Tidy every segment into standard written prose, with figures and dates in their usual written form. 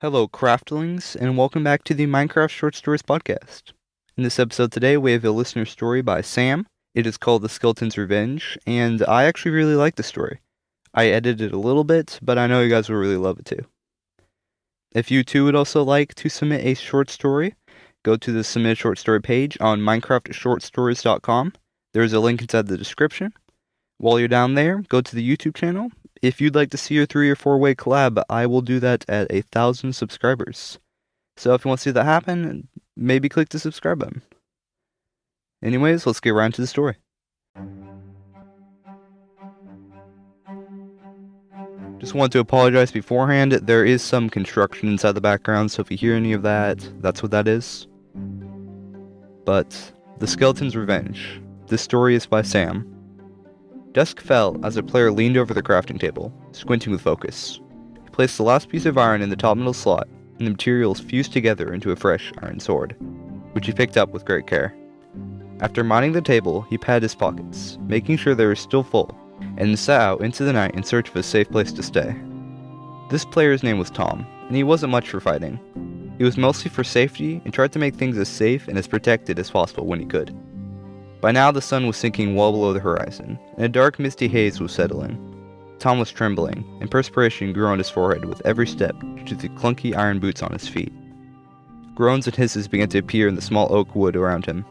Hello, Craftlings, and welcome back to the Minecraft Short Stories podcast. In this episode today, we have a listener story by Sam. It is called The Skeleton's Revenge, and I actually really like the story. I edited it a little bit, but I know you guys will really love it too. If you too would also like to submit a short story, go to the Submit a Short Story page on minecraftshortstories.com. There is a link inside the description. While you're down there, go to the YouTube channel. If you'd like to see your 3 or 4-way collab, I will do that at 1,000 subscribers. So if you want to see that happen, maybe click the subscribe button. Anyways, let's get right into the story. Just want to apologize beforehand. There is some construction inside the background, so if you hear any of that, that's what that is. But, The Skeleton's Revenge. This story is by Sam. Dusk fell as the player leaned over the crafting table, squinting with focus. He placed the last piece of iron in the top middle slot, and the materials fused together into a fresh iron sword, which he picked up with great care. After mining the table, he patted his pockets, making sure they were still full, and set out into the night in search of a safe place to stay. This player's name was Tom, and he wasn't much for fighting. He was mostly for safety and tried to make things as safe and as protected as possible when he could. By now the sun was sinking well below the horizon, and a dark misty haze was settling. Tom was trembling, and perspiration grew on his forehead with every step due to the clunky iron boots on his feet. Groans and hisses began to appear in the small oak wood around him.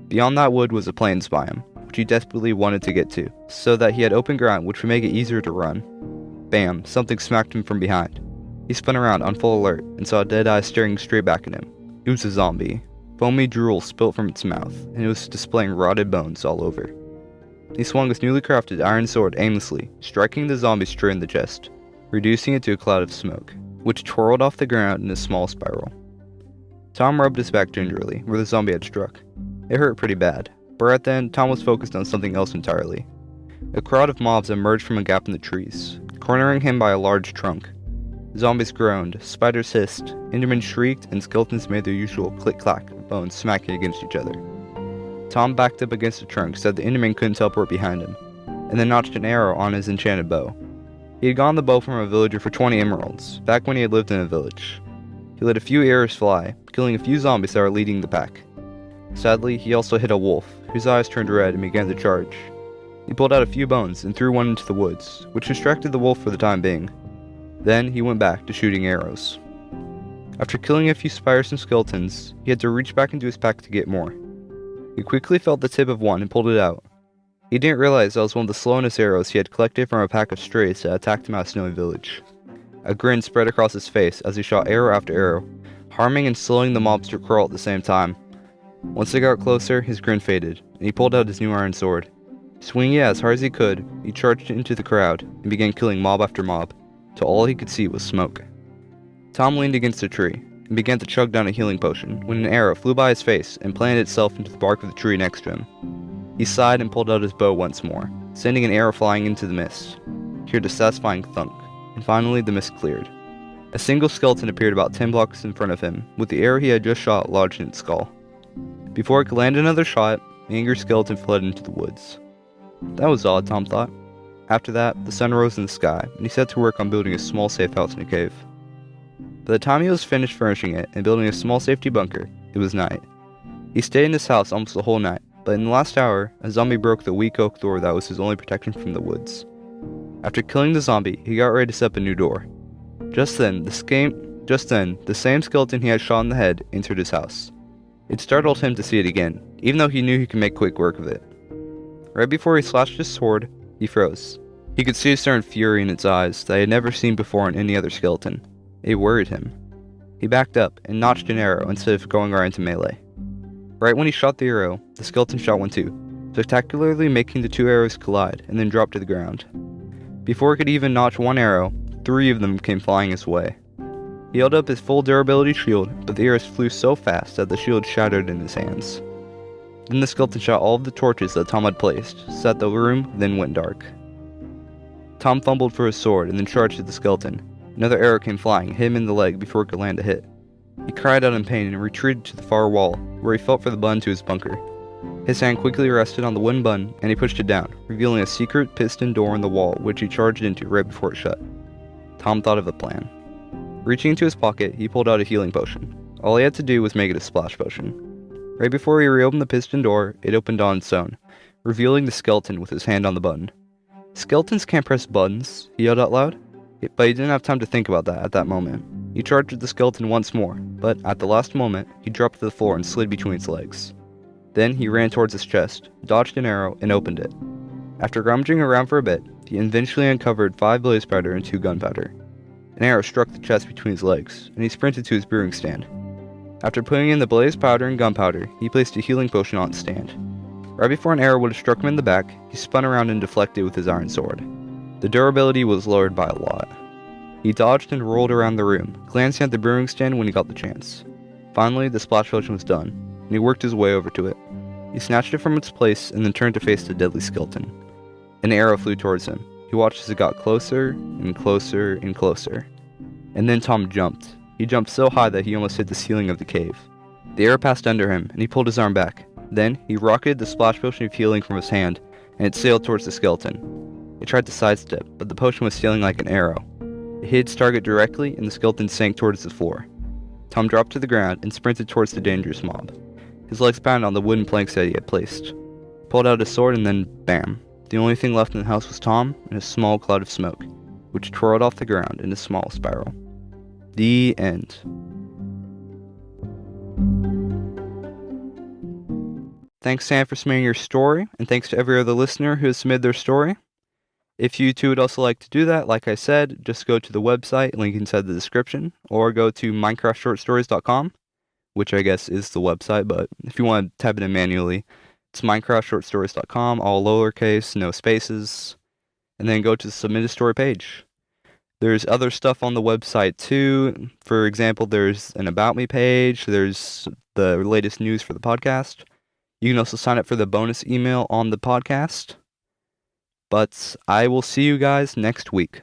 Beyond that wood was a plains biome, which he desperately wanted to get to, so that he had open ground which would make it easier to run. Bam, something smacked him from behind. He spun around on full alert and saw Deadeye staring straight back at him. It was a zombie. Foamy drool spilt from its mouth, and it was displaying rotted bones all over. He swung his newly crafted iron sword aimlessly, striking the zombie straight in the chest, reducing it to a cloud of smoke, which twirled off the ground in a small spiral. Tom rubbed his back gingerly, where the zombie had struck. It hurt pretty bad, but right then, Tom was focused on something else entirely. A crowd of mobs emerged from a gap in the trees, cornering him by a large trunk. Zombies groaned, spiders hissed, Endermen shrieked, and skeletons made their usual click-clack of bones smacking against each other. Tom backed up against the trunk so that the Enderman couldn't teleport behind him, and then notched an arrow on his enchanted bow. He had gotten the bow from a villager for 20 emeralds, back when he had lived in a village. He let a few arrows fly, killing a few zombies that were leading the pack. Sadly, he also hit a wolf, whose eyes turned red and began to charge. He pulled out a few bones and threw one into the woods, which distracted the wolf for the time being. Then he went back to shooting arrows. After killing a few spiders and skeletons, he had to reach back into his pack to get more. He quickly felt the tip of one and pulled it out. He didn't realize that was one of the slowest arrows he had collected from a pack of strays that attacked him at a snowy village. A grin spread across his face as he shot arrow after arrow, harming and slowing the mobs to crawl at the same time. Once they got closer, his grin faded, and he pulled out his new iron sword. Swinging it as hard as he could, he charged into the crowd and began killing mob after mob, till all he could see was smoke. Tom leaned against a tree and began to chug down a healing potion when an arrow flew by his face and planted itself into the bark of the tree next to him. He sighed and pulled out his bow once more, sending an arrow flying into the mist. He heard a satisfying thunk, and finally the mist cleared. A single skeleton appeared about 10 blocks in front of him, with the arrow he had just shot lodged in its skull. Before it could land another shot, the angry skeleton fled into the woods. That was odd, Tom thought. After that, the sun rose in the sky, and he set to work on building a small safe house in a cave. By the time he was finished furnishing it and building a small safety bunker, it was night. He stayed in this house almost the whole night, but in the last hour, a zombie broke the weak oak door that was his only protection from the woods. After killing the zombie, he got ready to set up a new door. Just then, the same skeleton he had shot in the head entered his house. It startled him to see it again, even though he knew he could make quick work of it. Right before he slashed his sword, he froze. He could see a certain fury in its eyes that he had never seen before in any other skeleton. It worried him. He backed up and notched an arrow instead of going right into melee. Right when he shot the arrow, the skeleton shot one too, spectacularly making the two arrows collide and then drop to the ground. Before he could even notch one arrow, 3 of them came flying his way. He held up his full durability shield, but the arrows flew so fast that the shield shattered in his hands. Then the skeleton shot all of the torches that Tom had placed, so that the room then went dark. Tom fumbled for his sword and then charged at the skeleton. Another arrow came flying, hit him in the leg before it could land a hit. He cried out in pain and retreated to the far wall, where he felt for the button to his bunker. His hand quickly rested on the wooden button, and he pushed it down, revealing a secret piston door in the wall which he charged into right before it shut. Tom thought of a plan. Reaching into his pocket, he pulled out a healing potion. All he had to do was make it a splash potion. Right before he reopened the piston door, it opened on its own, revealing the skeleton with his hand on the button. "Skeletons can't press buttons," he yelled out loud. But he didn't have time to think about that at that moment. He charged at the skeleton once more, but at the last moment, he dropped to the floor and slid between its legs. Then he ran towards his chest, dodged an arrow, and opened it. After rummaging around for a bit, he eventually uncovered 5 blaze powder and 2 gunpowder. An arrow struck the chest between his legs, and he sprinted to his brewing stand. After putting in the blaze powder and gunpowder, he placed a healing potion on its stand. Right before an arrow would have struck him in the back, he spun around and deflected with his iron sword. The durability was lowered by a lot. He dodged and rolled around the room, glancing at the brewing stand when he got the chance. Finally, the splash potion was done, and he worked his way over to it. He snatched it from its place and then turned to face the deadly skeleton. An arrow flew towards him. He watched as it got closer and closer and closer. And then Tom jumped. He jumped so high that he almost hit the ceiling of the cave. The arrow passed under him, and he pulled his arm back. Then, he rocketed the splash potion of healing from his hand, and it sailed towards the skeleton. It tried to sidestep, but the potion was sailing like an arrow. It hit its target directly, and the skeleton sank towards the floor. Tom dropped to the ground and sprinted towards the dangerous mob. His legs pounded on the wooden planks that he had placed. He pulled out his sword and then, bam. The only thing left in the house was Tom and a small cloud of smoke, which twirled off the ground in a small spiral. The end. Thanks, Sam, for submitting your story, and thanks to every other listener who has submitted their story. If you too would also like to do that, like I said, just go to the website, link inside the description, or go to minecraftshortstories.com, which I guess is the website, but if you want to type it in manually, it's minecraftshortstories.com, all lowercase, no spaces, and then go to the submit a story page. There's other stuff on the website too. For example, there's an About Me page, there's the latest news for the podcast. You can also sign up for the bonus email on the podcast. But I will see you guys next week.